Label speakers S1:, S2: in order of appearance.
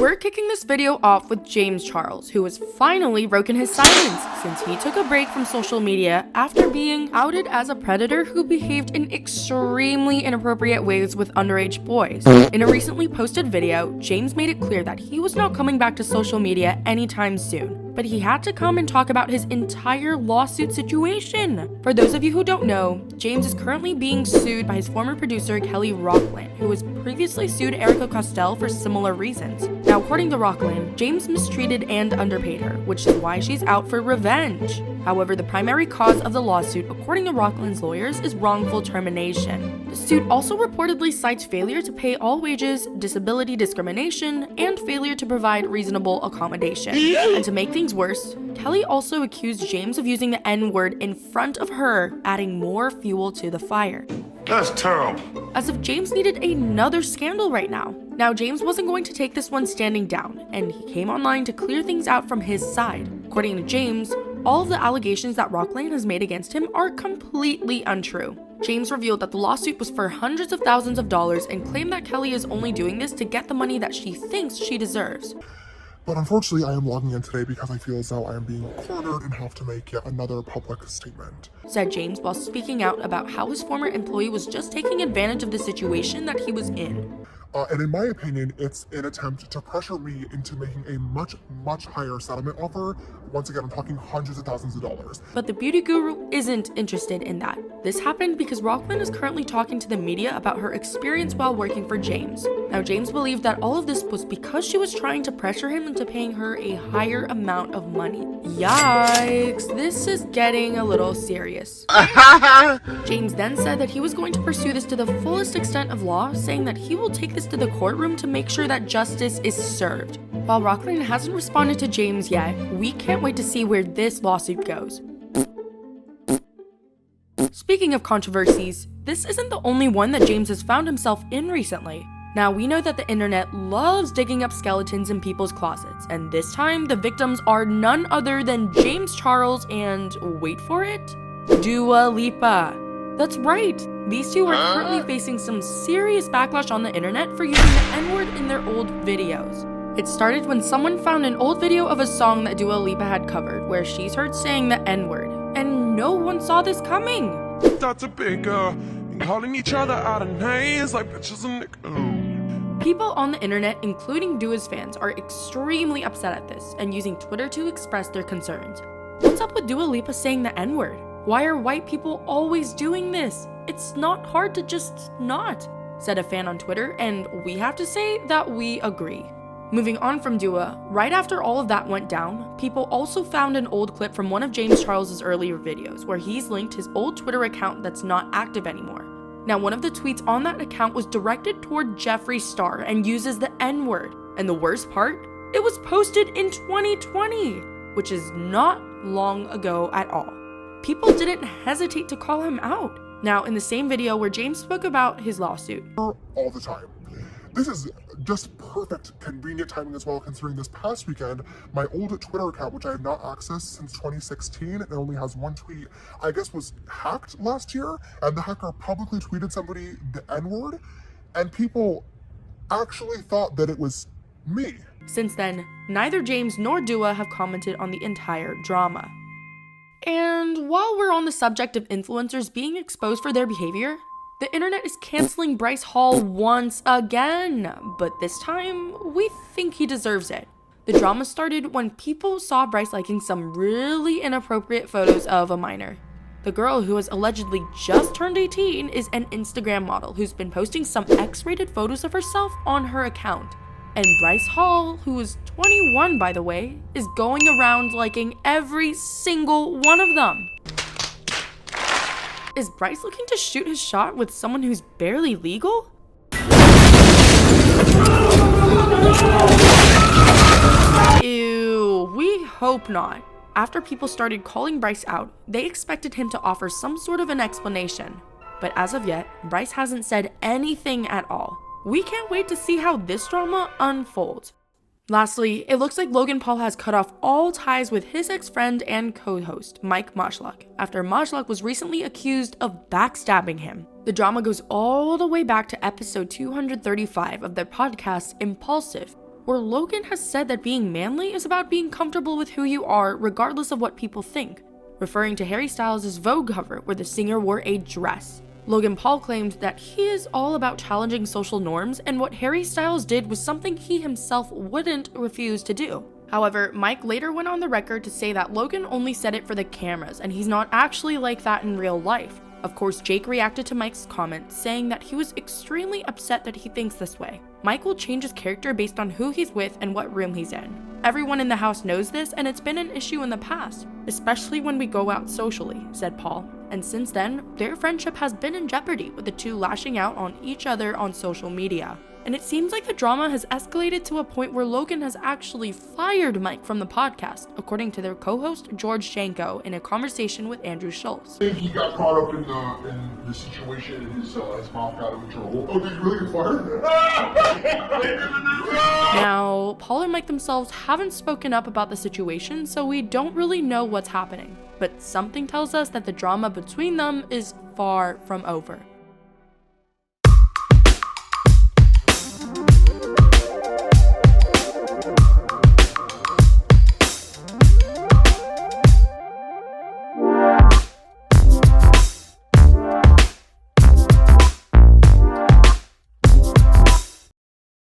S1: We're kicking this video off with James Charles, who has finally broken his silence since he took a break from social media after being outed as a predator who behaved in extremely inappropriate ways with underage boys. In a recently posted video, James made it clear that he was not coming back to social media anytime soon, but he had to come and talk about his entire lawsuit situation. For those of you who don't know, James is currently being sued by his former producer Kelly Rockland, who has previously sued Erica Costell for similar reasons. Now, according to Rockland, James mistreated and underpaid her, which is why she's out for revenge. However, the primary cause of the lawsuit, according to Rockland's lawyers, is wrongful termination. The suit also reportedly cites failure to pay all wages, disability discrimination, and failure to provide reasonable accommodation. And to make things worse, Kelly also accused James of using the N-word in front of her, adding more fuel to the fire.
S2: That's terrible.
S1: As if James needed another scandal right now. Now, James wasn't going to take this one standing down, and he came online to clear things out from his side. According to James, all of the allegations that Rockland has made against him are completely untrue. James revealed that the lawsuit was for hundreds of thousands of dollars and claimed that Kelly is only doing this to get the money that she thinks she deserves.
S3: But unfortunately, I am logging in today because I feel as though I am being cornered and have to make yet another public statement,
S1: said James while speaking out about how his former employee was just taking advantage of the situation that he was in.
S3: And in my opinion, it's an attempt to pressure me into making a much, much higher settlement offer. Once again, I'm talking hundreds of thousands of dollars.
S1: But the beauty guru isn't interested in that. This happened because Rockland is currently talking to the media about her experience while working for James. Now, James believed that all of this was because she was trying to pressure him into paying her a higher amount of money. Yikes, this is getting a little serious. James then said that he was going to pursue this to the fullest extent of law, saying that he will take this to the courtroom to make sure that justice is served. While Rockland hasn't responded to James yet, we can't wait to see where this lawsuit goes. Speaking of controversies, this isn't the only one that James has found himself in recently. Now, we know that the internet loves digging up skeletons in people's closets, and this time the victims are none other than James Charles and, wait for it, Dua Lipa. That's right, these two are currently facing some serious backlash on the internet for using the N-word in their old videos. It started when someone found an old video of a song that Dua Lipa had covered, where she's heard saying the N-word, and no one saw this coming.
S2: That's a big calling each other out of names like bitches and niggas.
S1: People on the internet, including Dua's fans, are extremely upset at this and using Twitter to express their concerns. What's up with Dua Lipa saying the N-word? Why are white people always doing this? It's not hard to just not, said a fan on Twitter, and we have to say that we agree. Moving on from Dua, right after all of that went down, people also found an old clip from one of James Charles' earlier videos where he's linked his old Twitter account that's not active anymore. Now, one of the tweets on that account was directed toward Jeffree Star and uses the N-word. And the worst part? It was posted in 2020, which is not long ago at all. People didn't hesitate to call him out. Now, in the same video where James spoke about his lawsuit.
S3: All the time. This is just perfect, convenient timing as well, considering this past weekend, my old Twitter account, which I have not accessed since 2016, and only has one tweet, I guess was hacked last year, and the hacker publicly tweeted somebody the N-word, and people actually thought that it was me. Since then, neither James nor Dua have commented on the entire drama. And while we're on the subject of influencers being exposed for their behavior, the internet is canceling Bryce Hall once again, but this time, we think he deserves it. The drama started when people saw Bryce liking some really inappropriate photos of a minor. The girl, who has allegedly just turned 18, is an Instagram model who's been posting some X-rated photos of herself on her account. And Bryce Hall, who is 21 by the way, is going around liking every single one of them. Is Bryce looking to shoot his shot with someone who's barely legal? Ew, we hope not. After people started calling Bryce out, they expected him to offer some sort of an explanation. But as of yet, Bryce hasn't said anything at all. We can't wait to see how this drama unfolds. Lastly, it looks like Logan Paul has cut off all ties with his ex-friend and co-host, Mike Majlak, after Majlak was recently accused of backstabbing him. The drama goes all the way back to episode 235 of their podcast, Impulsive.
S1: where Logan has said that being manly is about being comfortable with who you are regardless of what people think, referring to Harry Styles' Vogue cover where the singer wore a dress. Logan Paul claimed that he is all about challenging social norms, and what Harry Styles did was something he himself wouldn't refuse to do. However, Mike later went on the record to say that Logan only said it for the cameras and he's not actually like that in real life. Of course, Jake reacted to Mike's comment, saying that he was extremely upset that he thinks this way. Mike will change his character based on who he's with and what room he's in. Everyone in the house knows this, and it's been an issue in the past, especially when we go out socially, said Paul. And since then, their friendship has been in jeopardy, with the two lashing out on each other on social media. And it seems like the drama has escalated to a point where Logan has actually fired Mike from the podcast, according to their co-host George Janko in a conversation with Andrew Schultz.
S3: I think he got caught up in the situation and his mouth got out of control. Oh, did you really get fired?
S1: Now, Paul and Mike themselves haven't spoken up about the situation, so we don't really know what's happening. But something tells us that the drama between them is far from over.